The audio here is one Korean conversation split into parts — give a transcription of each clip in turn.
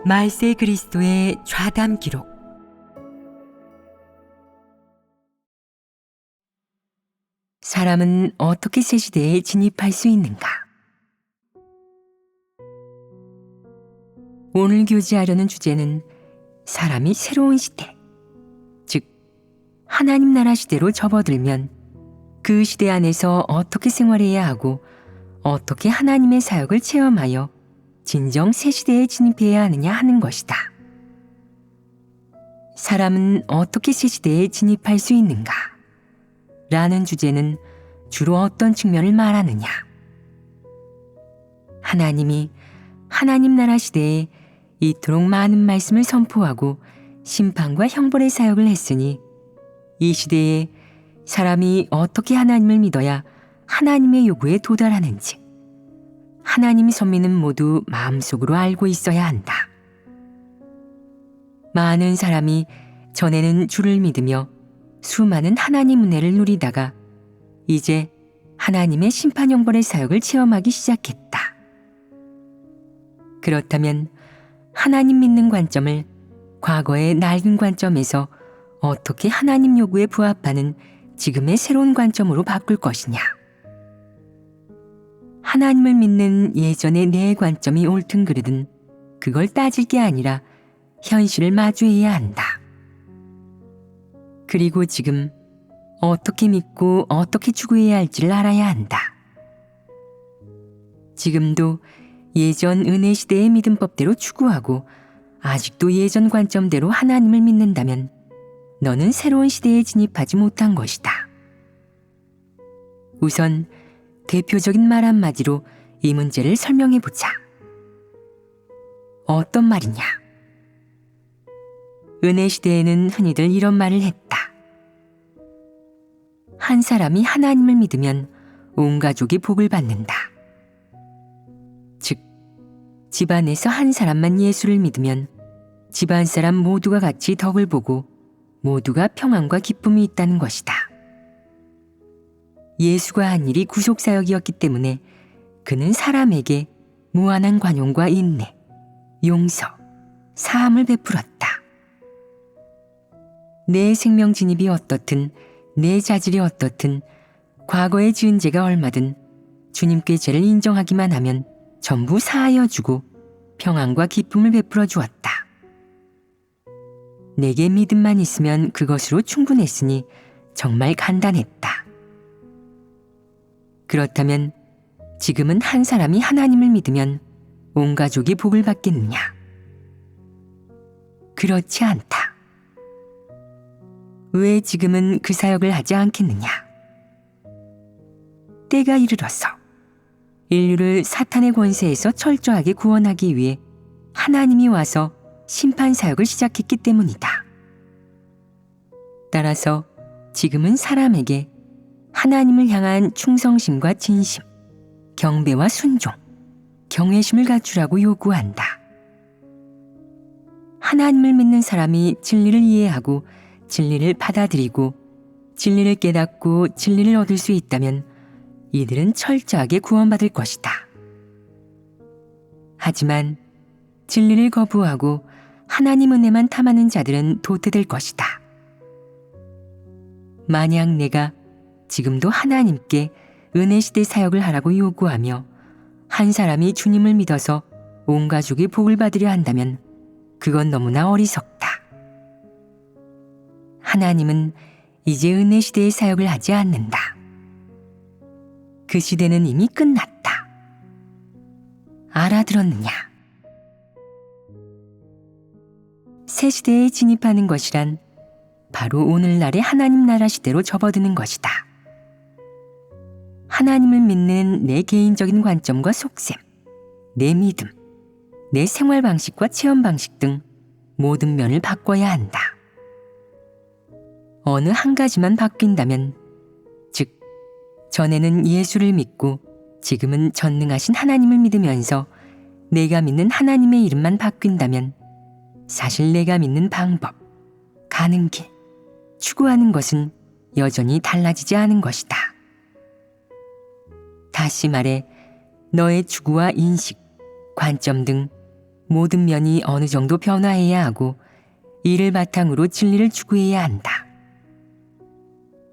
말세 그리스도의 좌담 기록. 사람은 어떻게 새 시대에 진입할 수 있는가? 오늘 교제하려는 주제는 사람이 새로운 시대, 즉 하나님 나라 시대로 접어들면 그 시대 안에서 어떻게 생활해야 하고 어떻게 하나님의 사역을 체험하여 진정 새 시대에 진입해야 하느냐 하는 것이다. 사람은 어떻게 새 시대에 진입할 수 있는가? 라는 주제는 주로 어떤 측면을 말하느냐? 하나님이 하나님 나라 시대에 이토록 많은 말씀을 선포하고 심판과 형벌의 사역을 했으니 이 시대에 사람이 어떻게 하나님을 믿어야 하나님의 요구에 도달하는지 하나님 선민은 모두 마음속으로 알고 있어야 한다. 많은 사람이 전에는 주를 믿으며 수많은 하나님 은혜를 누리다가 이제 하나님의 심판 형벌의 사역을 체험하기 시작했다. 그렇다면 하나님 믿는 관점을 과거의 낡은 관점에서 어떻게 하나님 요구에 부합하는 지금의 새로운 관점으로 바꿀 것이냐? 하나님을 믿는 예전의 내 관점이 옳든 그르든 그걸 따질 게 아니라 현실을 마주해야 한다. 그리고 지금 어떻게 믿고 어떻게 추구해야 할지를 알아야 한다. 지금도 예전 은혜 시대의 믿음법대로 추구하고 아직도 예전 관점대로 하나님을 믿는다면 너는 새로운 시대에 진입하지 못한 것이다. 우선 대표적인 말 한마디로 이 문제를 설명해 보자. 어떤 말이냐? 은혜 시대에는 흔히들 이런 말을 했다. 한 사람이 하나님을 믿으면 온 가족이 복을 받는다. 즉, 집안에서 한 사람만 예수를 믿으면 집안 사람 모두가 같이 덕을 보고 모두가 평안과 기쁨이 있다는 것이다. 예수가 한 일이 구속사역이었기 때문에 그는 사람에게 무한한 관용과 인내, 용서, 사함을 베풀었다. 내 생명 진입이 어떻든 내 자질이 어떻든 과거에 지은 죄가 얼마든 주님께 죄를 인정하기만 하면 전부 사하여 주고 평안과 기쁨을 베풀어 주었다. 내게 믿음만 있으면 그것으로 충분했으니 정말 간단했다. 그렇다면 지금은 한 사람이 하나님을 믿으면 온 가족이 복을 받겠느냐? 그렇지 않다. 왜 지금은 그 사역을 하지 않겠느냐? 때가 이르러서 인류를 사탄의 권세에서 철저하게 구원하기 위해 하나님이 와서 심판 사역을 시작했기 때문이다. 따라서 지금은 사람에게 하나님을 향한 충성심과 진심, 경배와 순종, 경외심을 갖추라고 요구한다. 하나님을 믿는 사람이 진리를 이해하고 진리를 받아들이고 진리를 깨닫고 진리를 얻을 수 있다면 이들은 철저하게 구원받을 것이다. 하지만 진리를 거부하고 하나님 은혜만 탐하는 자들은 도태될 것이다. 만약 내가 지금도 하나님께 은혜 시대 사역을 하라고 요구하며 한 사람이 주님을 믿어서 온 가족이 복을 받으려 한다면 그건 너무나 어리석다. 하나님은 이제 은혜 시대의 사역을 하지 않는다. 그 시대는 이미 끝났다. 알아들었느냐? 새 시대에 진입하는 것이란 바로 오늘날의 하나님 나라 시대로 접어드는 것이다. 하나님을 믿는 내 개인적인 관점과 속셈, 내 믿음, 내 생활 방식과 체험 방식 등 모든 면을 바꿔야 한다. 어느 한 가지만 바뀐다면, 즉 전에는 예수를 믿고 지금은 전능하신 하나님을 믿으면서 내가 믿는 하나님의 이름만 바뀐다면 사실 내가 믿는 방법, 가는 길, 추구하는 것은 여전히 달라지지 않은 것이다. 다시 말해 너의 추구와 인식, 관점 등 모든 면이 어느 정도 변화해야 하고 이를 바탕으로 진리를 추구해야 한다.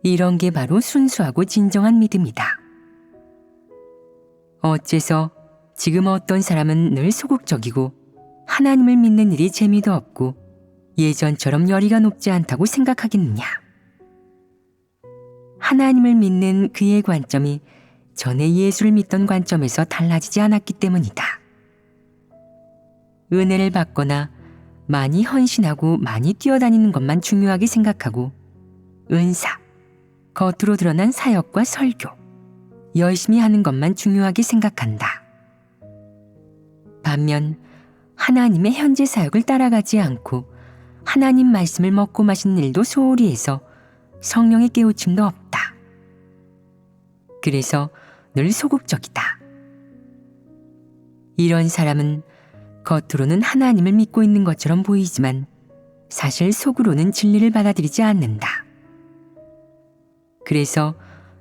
이런 게 바로 순수하고 진정한 믿음이다. 어째서 지금 어떤 사람은 늘 소극적이고 하나님을 믿는 일이 재미도 없고 예전처럼 열의가 높지 않다고 생각하겠느냐? 하나님을 믿는 그의 관점이 전에 예수를 믿던 관점에서 달라지지 않았기 때문이다. 은혜를 받거나 많이 헌신하고 많이 뛰어다니는 것만 중요하게 생각하고 은사, 겉으로 드러난 사역과 설교, 열심히 하는 것만 중요하게 생각한다. 반면 하나님의 현재 사역을 따라가지 않고 하나님 말씀을 먹고 마시는 일도 소홀히 해서 성령의 깨우침도 없다. 그래서 늘 소극적이다. 이런 사람은 겉으로는 하나님을 믿고 있는 것처럼 보이지만 사실 속으로는 진리를 받아들이지 않는다. 그래서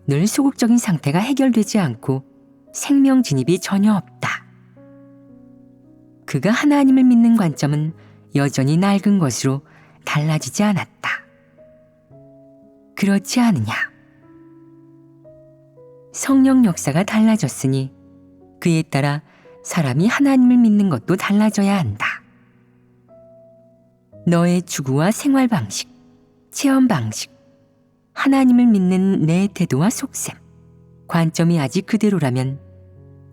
늘 소극적인 상태가 해결되지 않고 생명 진입이 전혀 없다. 그가 하나님을 믿는 관점은 여전히 낡은 것으로 달라지지 않았다. 그렇지 않으냐? 성령 역사가 달라졌으니 그에 따라 사람이 하나님을 믿는 것도 달라져야 한다. 너의 추구와 생활 방식, 체험 방식, 하나님을 믿는 내 태도와 속셈, 관점이 아직 그대로라면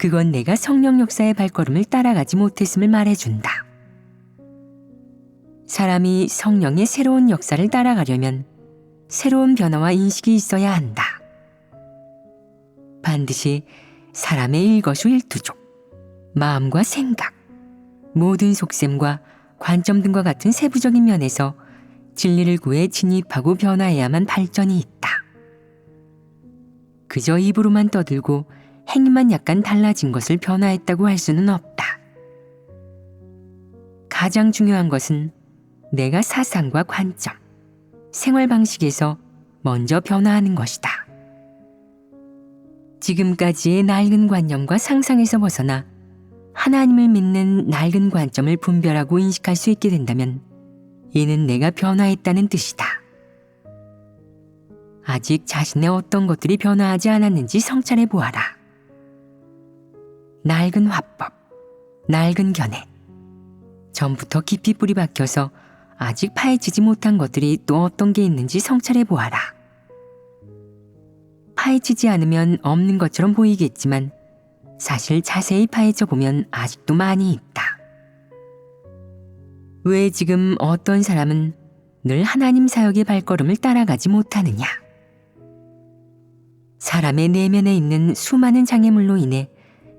그건 내가 성령 역사의 발걸음을 따라가지 못했음을 말해준다. 사람이 성령의 새로운 역사를 따라가려면 새로운 변화와 인식이 있어야 한다. 반드시 사람의 일거수일투족, 마음과 생각, 모든 속셈과 관점 등과 같은 세부적인 면에서 진리를 구해 진입하고 변화해야만 발전이 있다. 그저 입으로만 떠들고 행위만 약간 달라진 것을 변화했다고 할 수는 없다. 가장 중요한 것은 내가 사상과 관점, 생활 방식에서 먼저 변화하는 것이다. 지금까지의 낡은 관념과 상상에서 벗어나 하나님을 믿는 낡은 관점을 분별하고 인식할 수 있게 된다면 이는 내가 변화했다는 뜻이다. 아직 자신의 어떤 것들이 변화하지 않았는지 성찰해 보아라. 낡은 화법, 낡은 견해, 전부터 깊이 뿌리 박혀서 아직 파헤치지 못한 것들이 또 어떤 게 있는지 성찰해 보아라. 파헤치지 않으면 없는 것처럼 보이겠지만 사실 자세히 파헤쳐 보면 아직도 많이 있다. 왜 지금 어떤 사람은 늘 하나님 사역의 발걸음을 따라가지 못하느냐? 사람의 내면에 있는 수많은 장애물로 인해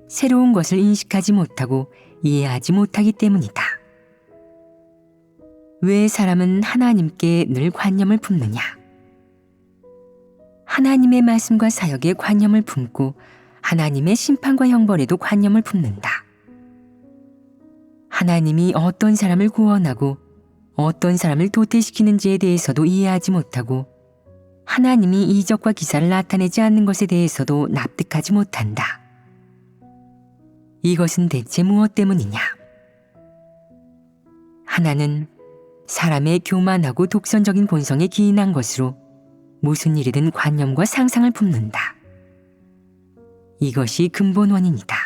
새로운 것을 인식하지 못하고 이해하지 못하기 때문이다. 왜 사람은 하나님께 늘 관념을 품느냐? 하나님의 말씀과 사역에 관념을 품고 하나님의 심판과 형벌에도 관념을 품는다. 하나님이 어떤 사람을 구원하고 어떤 사람을 도태시키는지에 대해서도 이해하지 못하고 하나님이 이적과 기사를 나타내지 않는 것에 대해서도 납득하지 못한다. 이것은 대체 무엇 때문이냐? 하나는 사람의 교만하고 독선적인 본성에 기인한 것으로 무슨 일이든 관념과 상상을 품는다. 이것이 근본 원인이다.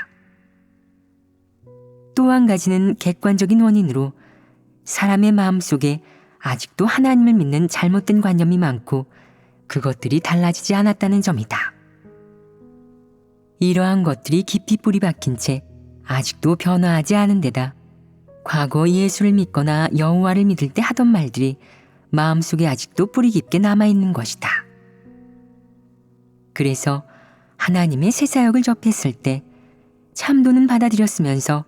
또 한 가지는 객관적인 원인으로 사람의 마음속에 아직도 하나님을 믿는 잘못된 관념이 많고 그것들이 달라지지 않았다는 점이다. 이러한 것들이 깊이 뿌리 박힌 채 아직도 변화하지 않은 데다 과거 예수를 믿거나 여호와를 믿을 때 하던 말들이 마음속에 아직도 뿌리 깊게 남아있는 것이다. 그래서 하나님의 새 사역을 접했을 때 참도는 받아들였으면서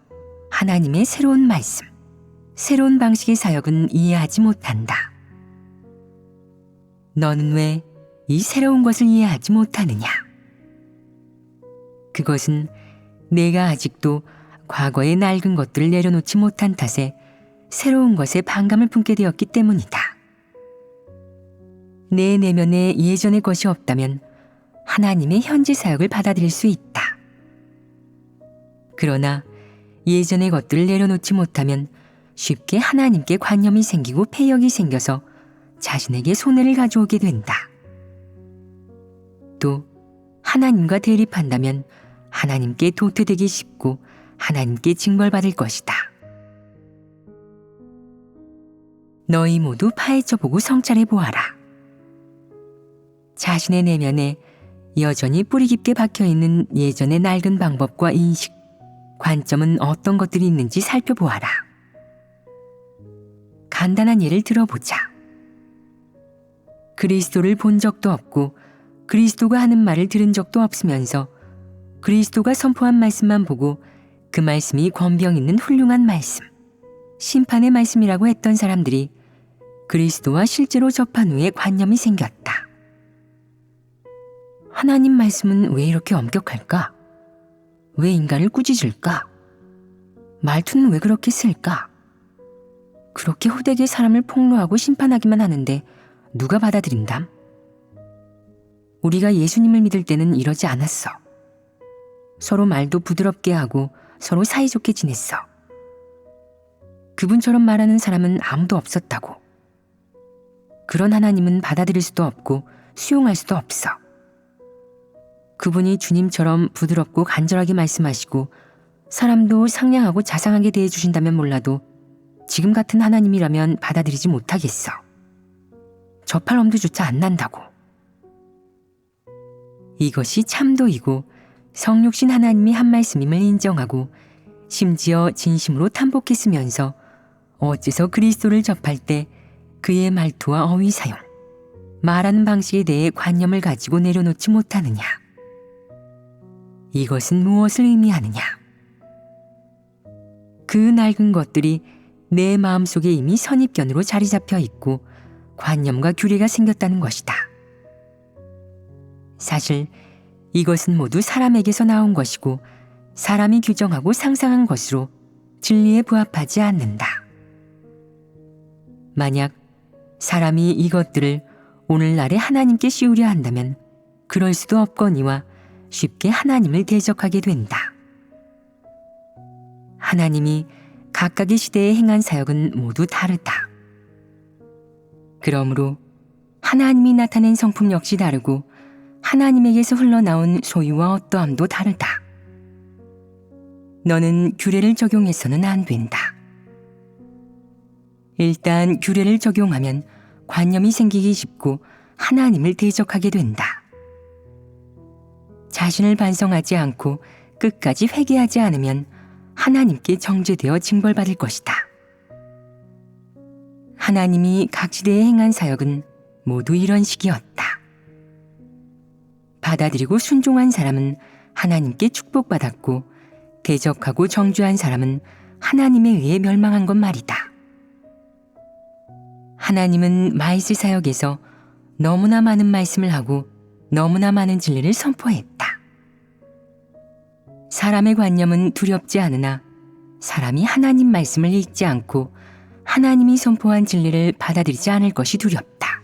하나님의 새로운 말씀, 새로운 방식의 사역은 이해하지 못한다. 너는 왜 이 새로운 것을 이해하지 못하느냐? 그것은 내가 아직도 과거의 낡은 것들을 내려놓지 못한 탓에 새로운 것에 반감을 품게 되었기 때문이다. 내 내면에 예전의 것이 없다면 하나님의 현재 사역을 받아들일 수 있다. 그러나 예전의 것들을 내려놓지 못하면 쉽게 하나님께 관념이 생기고 패역이 생겨서 자신에게 손해를 가져오게 된다. 또 하나님과 대립한다면 하나님께 도태되기 쉽고 하나님께 징벌받을 것이다. 너희 모두 파헤쳐 보고 성찰해 보아라. 자신의 내면에 여전히 뿌리 깊게 박혀있는 예전의 낡은 방법과 인식, 관점은 어떤 것들이 있는지 살펴보아라. 간단한 예를 들어보자. 그리스도를 본 적도 없고 그리스도가 하는 말을 들은 적도 없으면서 그리스도가 선포한 말씀만 보고 그 말씀이 권병 있는 훌륭한 말씀, 심판의 말씀이라고 했던 사람들이 그리스도와 실제로 접한 후에 관념이 생겼다. 하나님 말씀은 왜 이렇게 엄격할까? 왜 인간을 꾸짖을까? 말투는 왜 그렇게 쓸까? 그렇게 호되게 사람을 폭로하고 심판하기만 하는데 누가 받아들인담? 우리가 예수님을 믿을 때는 이러지 않았어. 서로 말도 부드럽게 하고 서로 사이좋게 지냈어. 그분처럼 말하는 사람은 아무도 없었다고. 그런 하나님은 받아들일 수도 없고 수용할 수도 없어. 그분이 주님처럼 부드럽고 간절하게 말씀하시고 사람도 상냥하고 자상하게 대해주신다면 몰라도 지금 같은 하나님이라면 받아들이지 못하겠어. 접할 엄두조차 안 난다고. 이것이 참도이고 성육신 하나님이 한 말씀임을 인정하고 심지어 진심으로 탐복했으면서 어째서 그리스도를 접할 때 그의 말투와 어휘 사용, 말하는 방식에 대해 관념을 가지고 내려놓지 못하느냐. 이것은 무엇을 의미하느냐. 그 낡은 것들이 내 마음속에 이미 선입견으로 자리 잡혀 있고 관념과 규례가 생겼다는 것이다. 사실 이것은 모두 사람에게서 나온 것이고 사람이 규정하고 상상한 것으로 진리에 부합하지 않는다. 만약 사람이 이것들을 오늘날의 하나님께 씌우려 한다면 그럴 수도 없거니와 쉽게 하나님을 대적하게 된다. 하나님이 각각의 시대에 행한 사역은 모두 다르다. 그러므로 하나님이 나타낸 성품 역시 다르고 하나님에게서 흘러나온 소유와 어떠함도 다르다. 너는 규례를 적용해서는 안 된다. 일단 규례를 적용하면 관념이 생기기 쉽고 하나님을 대적하게 된다. 자신을 반성하지 않고 끝까지 회개하지 않으면 하나님께 정죄되어 징벌받을 것이다. 하나님이 각 시대에 행한 사역은 모두 이런 식이었다. 받아들이고 순종한 사람은 하나님께 축복받았고 대적하고 정죄한 사람은 하나님에 의해 멸망한 것 말이다. 하나님은 마이스 사역에서 너무나 많은 말씀을 하고 너무나 많은 진리를 선포했다. 사람의 관념은 두렵지 않으나 사람이 하나님 말씀을 읽지 않고 하나님이 선포한 진리를 받아들이지 않을 것이 두렵다.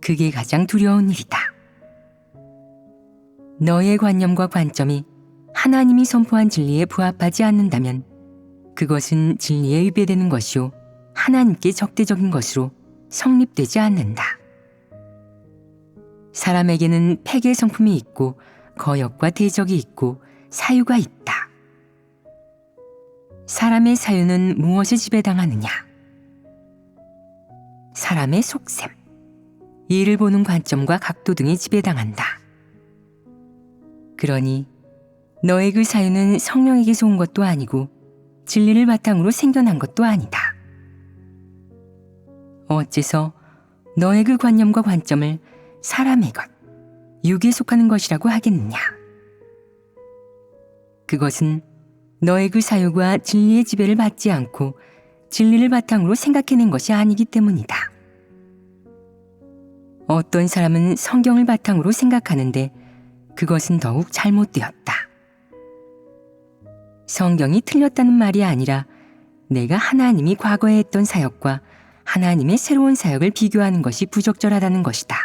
그게 가장 두려운 일이다. 너의 관념과 관점이 하나님이 선포한 진리에 부합하지 않는다면 그것은 진리에 위배되는 것이요 하나님께 적대적인 것으로 성립되지 않는다. 사람에게는 폐괴 성품이 있고 거역과 대적이 있고 사유가 있다. 사람의 사유는 무엇에 지배당하느냐? 사람의 속셈, 일을 보는 관점과 각도 등에 지배당한다. 그러니 너의 그 사유는 성령에게서 온 것도 아니고 진리를 바탕으로 생겨난 것도 아니다. 어째서 너의 그 관념과 관점을 사람의 것, 육에 속하는 것이라고 하겠느냐? 그것은 너의 그 사유가 진리의 지배를 받지 않고 진리를 바탕으로 생각해낸 것이 아니기 때문이다. 어떤 사람은 성경을 바탕으로 생각하는데 그것은 더욱 잘못되었다. 성경이 틀렸다는 말이 아니라 내가 하나님이 과거에 했던 사역과 하나님의 새로운 사역을 비교하는 것이 부적절하다는 것이다.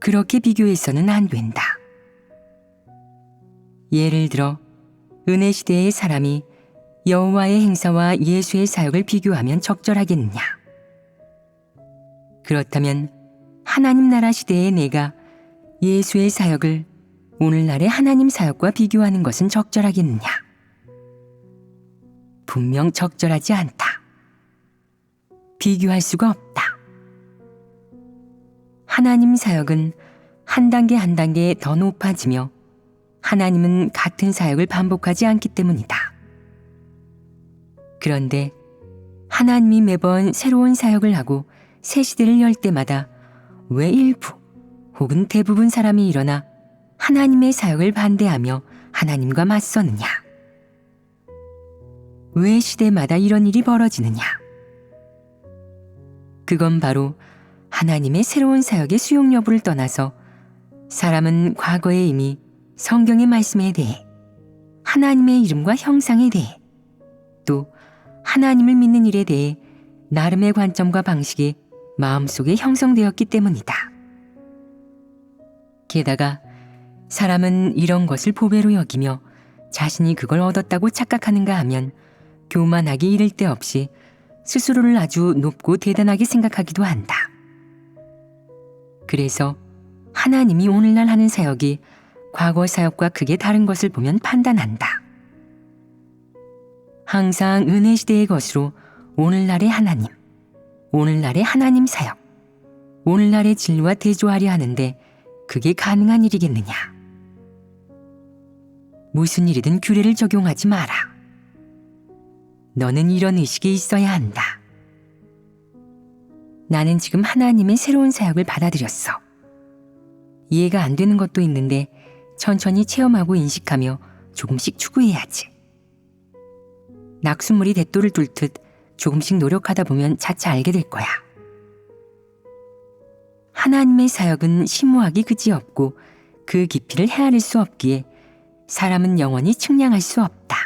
그렇게 비교해서는 안 된다. 예를 들어 은혜 시대의 사람이 여호와의 행사와 예수의 사역을 비교하면 적절하겠느냐? 그렇다면 하나님 나라 시대의 내가 예수의 사역을 오늘날의 하나님 사역과 비교하는 것은 적절하겠느냐? 분명 적절하지 않다. 비교할 수가 없다. 하나님 사역은 한 단계 한 단계 더 높아지며 하나님은 같은 사역을 반복하지 않기 때문이다. 그런데 하나님이 매번 새로운 사역을 하고 새 시대를 열 때마다 왜 일부 혹은 대부분 사람이 일어나 하나님의 사역을 반대하며 하나님과 맞서느냐? 왜 시대마다 이런 일이 벌어지느냐? 그건 바로 하나님의 새로운 사역의 수용 여부를 떠나서 사람은 과거에 이미 성경의 말씀에 대해 하나님의 이름과 형상에 대해 또 하나님을 믿는 일에 대해 나름의 관점과 방식이 마음속에 형성되었기 때문이다. 게다가 사람은 이런 것을 보배로 여기며 자신이 그걸 얻었다고 착각하는가 하면 교만하기 이를 데 없이 스스로를 아주 높고 대단하게 생각하기도 한다. 그래서 하나님이 오늘날 하는 사역이 과거 사역과 크게 다른 것을 보면 판단한다. 항상 은혜 시대의 것으로 오늘날의 하나님, 오늘날의 하나님 사역, 오늘날의 진리와 대조하려 하는데 그게 가능한 일이겠느냐? 무슨 일이든 규례를 적용하지 마라. 너는 이런 의식이 있어야 한다. 나는 지금 하나님의 새로운 사역을 받아들였어. 이해가 안 되는 것도 있는데 천천히 체험하고 인식하며 조금씩 추구해야지. 낙숫물이 대도를 뚫듯 조금씩 노력하다 보면 차차 알게 될 거야. 하나님의 사역은 심오하기 그지없고 그 깊이를 헤아릴 수 없기에 사람은 영원히 측량할 수 없다.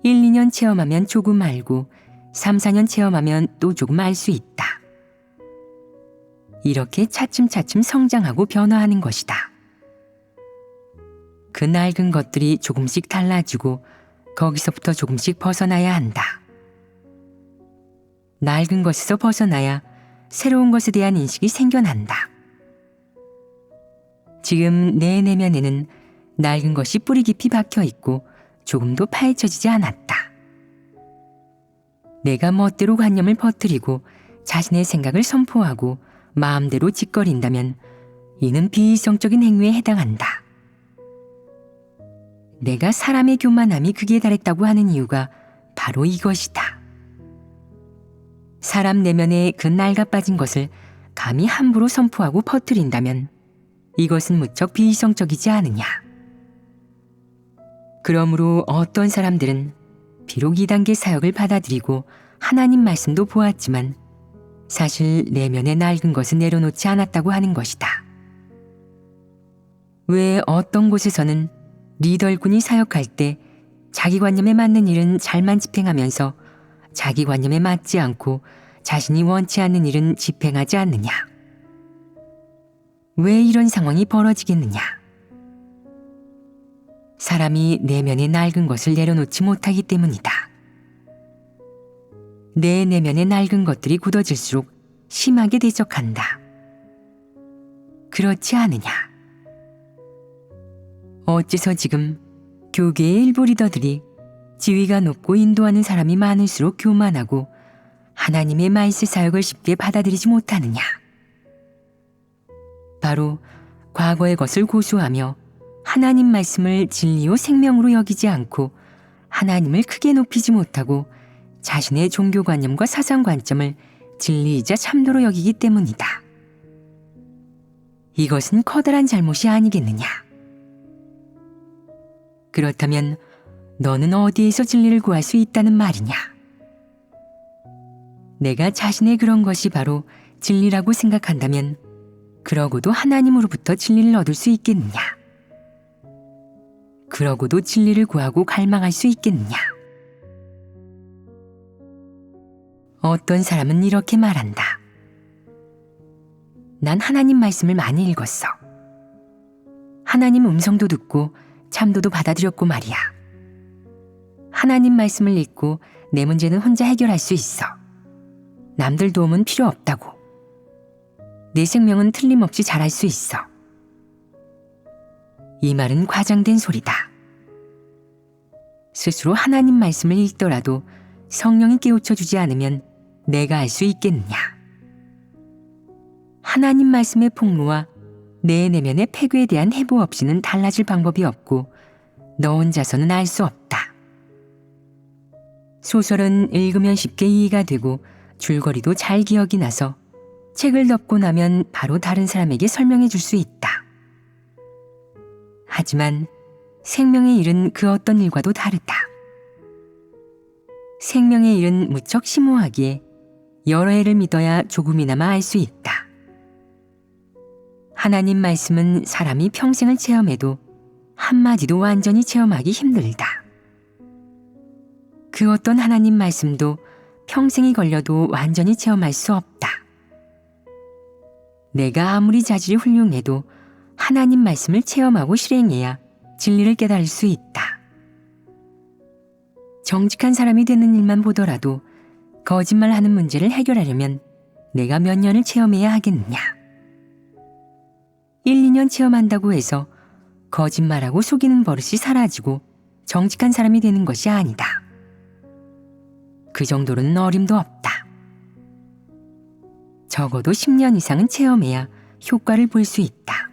1, 2년 체험하면 조금 알고 3, 4년 체험하면 또 조금 알 수 있다. 이렇게 차츰차츰 성장하고 변화하는 것이다. 그 낡은 것들이 조금씩 달라지고 거기서부터 조금씩 벗어나야 한다. 낡은 것에서 벗어나야 새로운 것에 대한 인식이 생겨난다. 지금 내 내면에는 낡은 것이 뿌리 깊이 박혀 있고 조금도 파헤쳐지지 않았다. 내가 멋대로 관념을 퍼뜨리고 자신의 생각을 선포하고 마음대로 짓거린다면 이는 비이성적인 행위에 해당한다. 내가 사람의 교만함이 극에 달했다고 하는 이유가 바로 이것이다. 사람 내면에 그 낡아 빠진 것을 감히 함부로 선포하고 퍼뜨린다면 이것은 무척 비이성적이지 않으냐. 그러므로 어떤 사람들은 비록 2단계 사역을 받아들이고 하나님 말씀도 보았지만 사실 내면의 낡은 것은 내려놓지 않았다고 하는 것이다. 왜 어떤 곳에서는 리더일꾼이 사역할 때 자기 관념에 맞는 일은 잘만 집행하면서 자기 관념에 맞지 않고 자신이 원치 않는 일은 집행하지 않느냐? 왜 이런 상황이 벌어지겠느냐? 사람이 내면의 낡은 것을 내려놓지 못하기 때문이다. 내 내면의 낡은 것들이 굳어질수록 심하게 대적한다. 그렇지 않으냐? 어째서 지금 교계의 일부 리더들이 지위가 높고 인도하는 사람이 많을수록 교만하고 하나님의 말씀 사역을 쉽게 받아들이지 못하느냐? 바로 과거의 것을 고수하며 하나님 말씀을 진리요 생명으로 여기지 않고 하나님을 크게 높이지 못하고 자신의 종교관념과 사상관점을 진리이자 참도로 여기기 때문이다. 이것은 커다란 잘못이 아니겠느냐? 그렇다면 너는 어디에서 진리를 구할 수 있다는 말이냐? 내가 자신의 그런 것이 바로 진리라고 생각한다면 그러고도 하나님으로부터 진리를 얻을 수 있겠느냐? 그러고도 진리를 구하고 갈망할 수 있겠느냐? 어떤 사람은 이렇게 말한다. 난 하나님 말씀을 많이 읽었어. 하나님 음성도 듣고 참도도 받아들였고 말이야. 하나님 말씀을 읽고 내 문제는 혼자 해결할 수 있어. 남들 도움은 필요 없다고. 내 생명은 틀림없이 잘할 수 있어. 이 말은 과장된 소리다. 스스로 하나님 말씀을 읽더라도 성령이 깨우쳐 주지 않으면 내가 알 수 있겠느냐. 하나님 말씀의 폭로와 내 내면의 폐괴에 대한 해부 없이는 달라질 방법이 없고 너 혼자서는 알 수 없다. 소설은 읽으면 쉽게 이해가 되고 줄거리도 잘 기억이 나서 책을 덮고 나면 바로 다른 사람에게 설명해 줄 수 있다. 하지만 생명의 일은 그 어떤 일과도 다르다. 생명의 일은 무척 심오하기에 여러 해를 믿어야 조금이나마 알 수 있다. 하나님 말씀은 사람이 평생을 체험해도 한마디도 완전히 체험하기 힘들다. 그 어떤 하나님 말씀도 평생이 걸려도 완전히 체험할 수 없다. 내가 아무리 자질이 훌륭해도 하나님 말씀을 체험하고 실행해야 진리를 깨달을 수 있다. 정직한 사람이 되는 일만 보더라도 거짓말하는 문제를 해결하려면 내가 몇 년을 체험해야 하겠느냐. 1, 2년 체험한다고 해서 거짓말하고 속이는 버릇이 사라지고 정직한 사람이 되는 것이 아니다. 그 정도로는 어림도 없다. 적어도 10년 이상은 체험해야 효과를 볼 수 있다.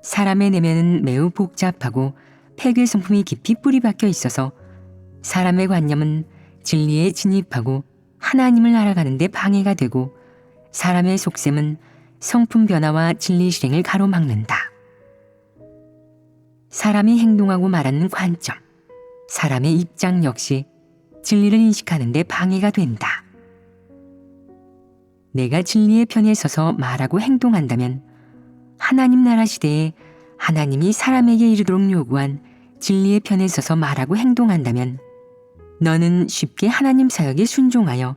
사람의 내면은 매우 복잡하고 폐괴 성품이 깊이 뿌리 박혀 있어서 사람의 관념은 진리에 진입하고 하나님을 알아가는 데 방해가 되고 사람의 속셈은 성품 변화와 진리 실행을 가로막는다. 사람이 행동하고 말하는 관점, 사람의 입장 역시 진리를 인식하는 데 방해가 된다. 내가 진리의 편에 서서 말하고 행동한다면 하나님 나라 시대에 하나님이 사람에게 이르도록 요구한 진리의 편에 서서 말하고 행동한다면 너는 쉽게 하나님 사역에 순종하여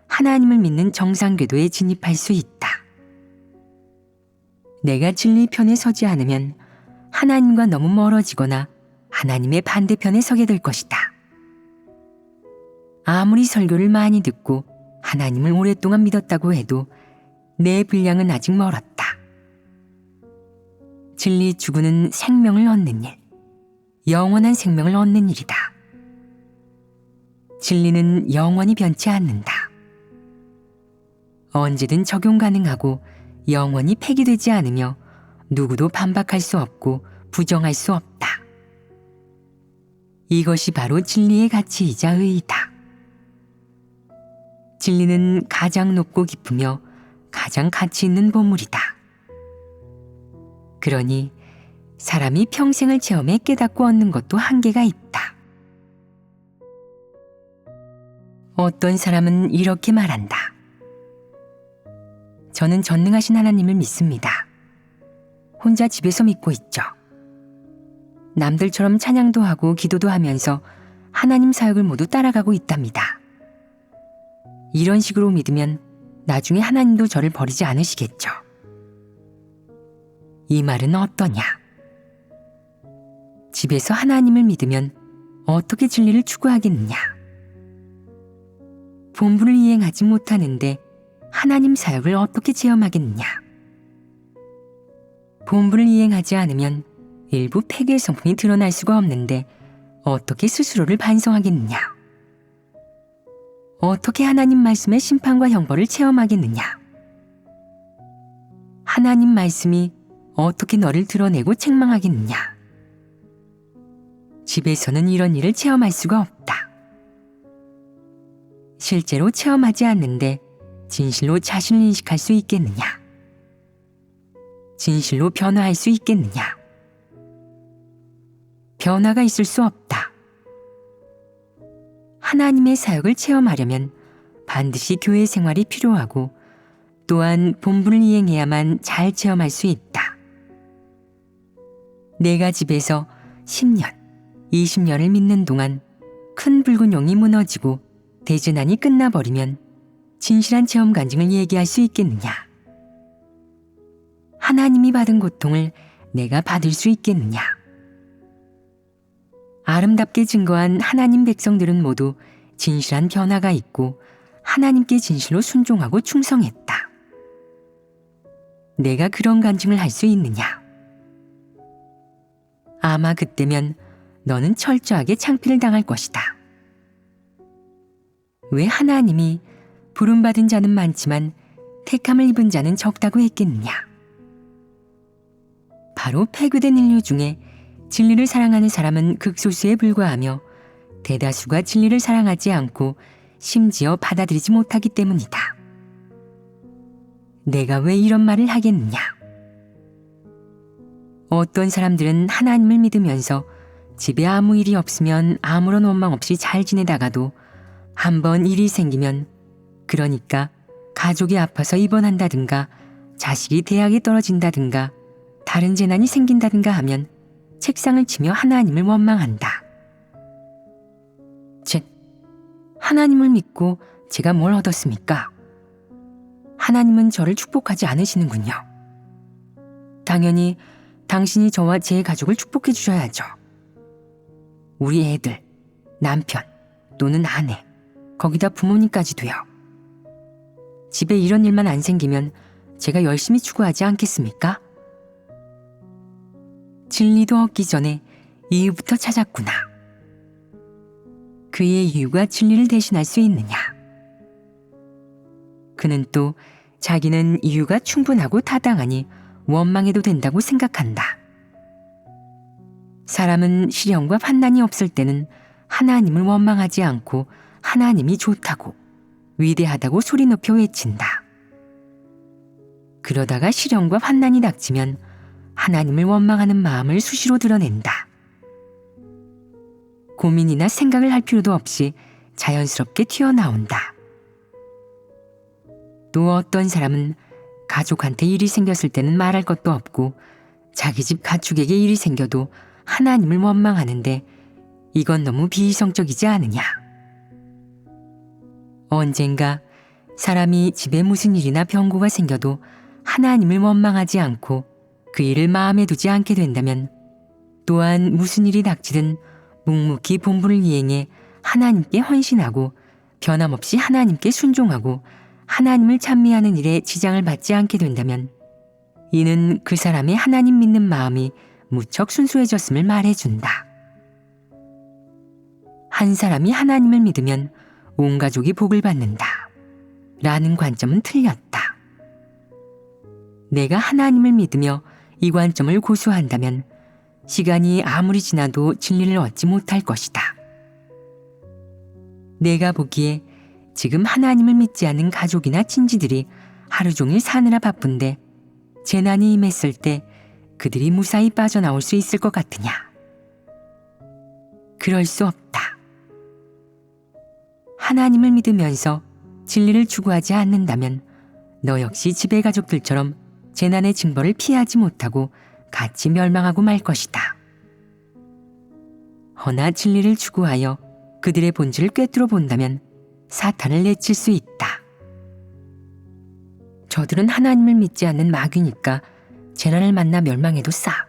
하나님을 믿는 정상궤도에 진입할 수 있다. 내가 진리 편에 서지 않으면 하나님과 너무 멀어지거나 하나님의 반대편에 서게 될 것이다. 아무리 설교를 많이 듣고 하나님을 오랫동안 믿었다고 해도 내 분량은 아직 멀었다. 진리 추구는 생명을 얻는 일, 영원한 생명을 얻는 일이다. 진리는 영원히 변치 않는다. 언제든 적용 가능하고 영원히 폐기되지 않으며 누구도 반박할 수 없고 부정할 수 없다. 이것이 바로 진리의 가치이자 의의다. 진리는 가장 높고 깊으며 가장 가치 있는 보물이다. 그러니 사람이 평생을 체험해 깨닫고 얻는 것도 한계가 있다. 어떤 사람은 이렇게 말한다. 저는 전능하신 하나님을 믿습니다. 혼자 집에서 믿고 있죠. 남들처럼 찬양도 하고 기도도 하면서 하나님 사역을 모두 따라가고 있답니다. 이런 식으로 믿으면 나중에 하나님도 저를 버리지 않으시겠죠. 이 말은 어떠냐? 집에서 하나님을 믿으면 어떻게 진리를 추구하겠느냐? 본분을 이행하지 못하는데 하나님 사역을 어떻게 체험하겠느냐? 본분을 이행하지 않으면 일부 폐괴 성품이 드러날 수가 없는데 어떻게 스스로를 반성하겠느냐? 어떻게 하나님 말씀의 심판과 형벌을 체험하겠느냐? 하나님 말씀이 어떻게 너를 드러내고 책망하겠느냐? 집에서는 이런 일을 체험할 수가 없다. 실제로 체험하지 않는데 진실로 자신을 인식할 수 있겠느냐? 진실로 변화할 수 있겠느냐? 변화가 있을 수 없다. 하나님의 사역을 체험하려면 반드시 교회 생활이 필요하고 또한 본분을 이행해야만 잘 체험할 수 있다. 내가 집에서 10년, 20년을 믿는 동안 큰 붉은 용이 무너지고 대재난이 끝나버리면 진실한 체험 간증을 얘기할 수 있겠느냐? 하나님이 받은 고통을 내가 받을 수 있겠느냐? 아름답게 증거한 하나님 백성들은 모두 진실한 변화가 있고 하나님께 진실로 순종하고 충성했다. 내가 그런 간증을 할 수 있느냐? 아마 그때면 너는 철저하게 창피를 당할 것이다. 왜 하나님이 부름받은 자는 많지만 택함을 입은 자는 적다고 했겠느냐? 바로 폐교된 인류 중에 진리를 사랑하는 사람은 극소수에 불과하며 대다수가 진리를 사랑하지 않고 심지어 받아들이지 못하기 때문이다. 내가 왜 이런 말을 하겠느냐? 어떤 사람들은 하나님을 믿으면서 집에 아무 일이 없으면 아무런 원망 없이 잘 지내다가도 한번 일이 생기면, 그러니까 가족이 아파서 입원한다든가 자식이 대학에 떨어진다든가 다른 재난이 생긴다든가 하면 책상을 치며 하나님을 원망한다. 즉, 하나님을 믿고 제가 뭘 얻었습니까? 하나님은 저를 축복하지 않으시는군요. 당연히 당신이 저와 제 가족을 축복해 주셔야죠. 우리 애들, 남편, 또는 아내, 거기다 부모님까지도요. 집에 이런 일만 안 생기면 제가 열심히 추구하지 않겠습니까? 진리도 얻기 전에 이유부터 찾았구나. 그의 이유가 진리를 대신할 수 있느냐? 그는 또 자기는 이유가 충분하고 타당하니 원망해도 된다고 생각한다. 사람은 시련과 환난이 없을 때는 하나님을 원망하지 않고 하나님이 좋다고, 위대하다고 소리 높여 외친다. 그러다가 시련과 환난이 닥치면 하나님을 원망하는 마음을 수시로 드러낸다. 고민이나 생각을 할 필요도 없이 자연스럽게 튀어나온다. 또 어떤 사람은 가족한테 일이 생겼을 때는 말할 것도 없고 자기 집 가축에게 일이 생겨도 하나님을 원망하는데 이건 너무 비이성적이지 않으냐? 언젠가 사람이 집에 무슨 일이나 병고가 생겨도 하나님을 원망하지 않고 그 일을 마음에 두지 않게 된다면, 또한 무슨 일이 닥치든 묵묵히 본분을 이행해 하나님께 헌신하고 변함없이 하나님께 순종하고 하나님을 찬미하는 일에 지장을 받지 않게 된다면, 이는 그 사람의 하나님 믿는 마음이 무척 순수해졌음을 말해준다. 한 사람이 하나님을 믿으면 온 가족이 복을 받는다 라는 관점은 틀렸다. 내가 하나님을 믿으며 이 관점을 고수한다면 시간이 아무리 지나도 진리를 얻지 못할 것이다. 내가 보기에 지금 하나님을 믿지 않는 가족이나 친지들이 하루 종일 사느라 바쁜데 재난이 임했을 때 그들이 무사히 빠져나올 수 있을 것 같으냐? 그럴 수 없다. 하나님을 믿으면서 진리를 추구하지 않는다면 너 역시 지배 가족들처럼 재난의 징벌을 피하지 못하고 같이 멸망하고 말 것이다. 허나 진리를 추구하여 그들의 본질을 꿰뚫어 본다면 사탄을 내칠 수 있다. 저들은 하나님을 믿지 않는 마귀니까 재난을 만나 멸망해도 싸.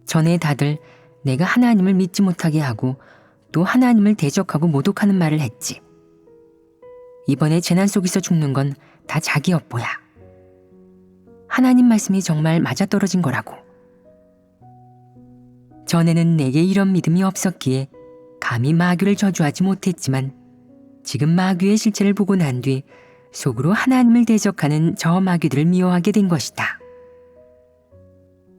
전에 다들 내가 하나님을 믿지 못하게 하고 또 하나님을 대적하고 모독하는 말을 했지. 이번에 재난 속에서 죽는 건 다 자기 업보야. 하나님 말씀이 정말 맞아떨어진 거라고. 전에는 내게 이런 믿음이 없었기에 감히 마귀를 저주하지 못했지만 지금 마귀의 실체를 보고 난 뒤 속으로 하나님을 대적하는 저 마귀들을 미워하게 된 것이다.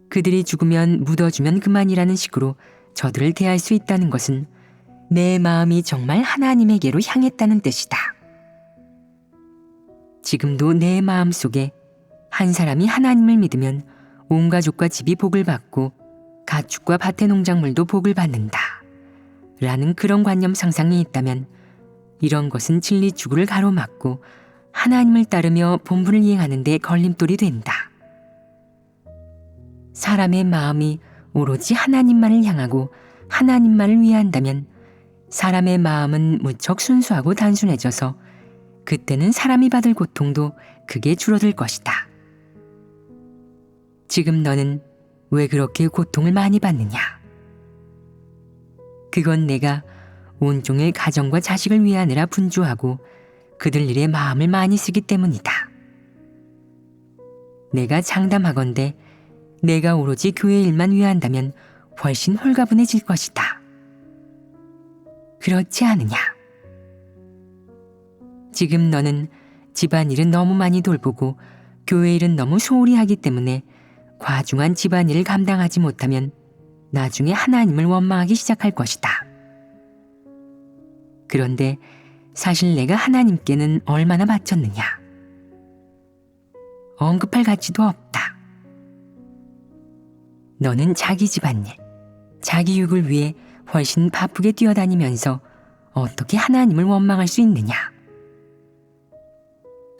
그들이 죽으면 묻어주면 그만이라는 식으로 저들을 대할 수 있다는 것은 내 마음이 정말 하나님에게로 향했다는 뜻이다. 지금도 내 마음 속에 한 사람이 하나님을 믿으면 온 가족과 집이 복을 받고 가축과 밭의 농작물도 복을 받는다 라는 그런 관념 상상이 있다면 이런 것은 진리 추구를 가로막고 하나님을 따르며 본분을 이행하는 데 걸림돌이 된다. 사람의 마음이 오로지 하나님만을 향하고 하나님만을 위한다면 사람의 마음은 무척 순수하고 단순해져서 그때는 사람이 받을 고통도 크게 줄어들 것이다. 지금 너는 왜 그렇게 고통을 많이 받느냐? 그건 내가 온종일 가정과 자식을 위하느라 분주하고 그들 일에 마음을 많이 쓰기 때문이다. 내가 장담하건대 내가 오로지 교회 일만 위한다면 훨씬 홀가분해질 것이다. 그렇지 않으냐? 지금 너는 집안일은 너무 많이 돌보고 교회 일은 너무 소홀히 하기 때문에 과중한 집안일을 감당하지 못하면 나중에 하나님을 원망하기 시작할 것이다. 그런데 사실 내가 하나님께는 얼마나 바쳤느냐? 언급할 가치도 없다. 너는 자기 집안일, 자기 육을 위해 훨씬 바쁘게 뛰어다니면서 어떻게 하나님을 원망할 수 있느냐?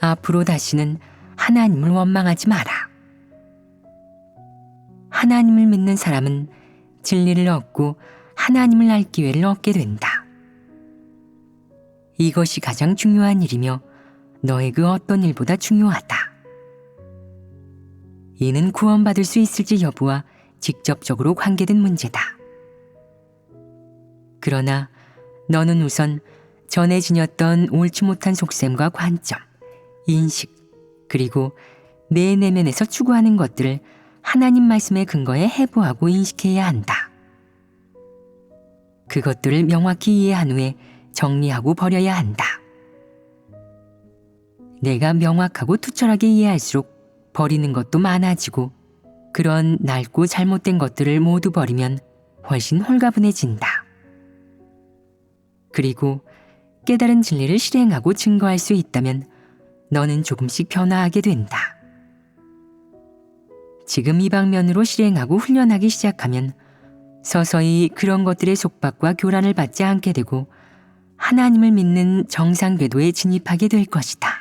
앞으로 다시는 하나님을 원망하지 마라. 하나님을 믿는 사람은 진리를 얻고 하나님을 알 기회를 얻게 된다. 이것이 가장 중요한 일이며 너의 그 어떤 일보다 중요하다. 이는 구원받을 수 있을지 여부와 직접적으로 관계된 문제다. 그러나 너는 우선 전에 지녔던 옳지 못한 속셈과 관점, 인식, 그리고 내 내면에서 추구하는 것들을 하나님 말씀의 근거에 해부하고 인식해야 한다. 그것들을 명확히 이해한 후에 정리하고 버려야 한다. 내가 명확하고 투철하게 이해할수록 버리는 것도 많아지고 그런 낡고 잘못된 것들을 모두 버리면 훨씬 홀가분해진다. 그리고 깨달은 진리를 실행하고 증거할 수 있다면 너는 조금씩 변화하게 된다. 지금 이 방면으로 실행하고 훈련하기 시작하면 서서히 그런 것들의 속박과 교란을 받지 않게 되고 하나님을 믿는 정상 궤도에 진입하게 될 것이다.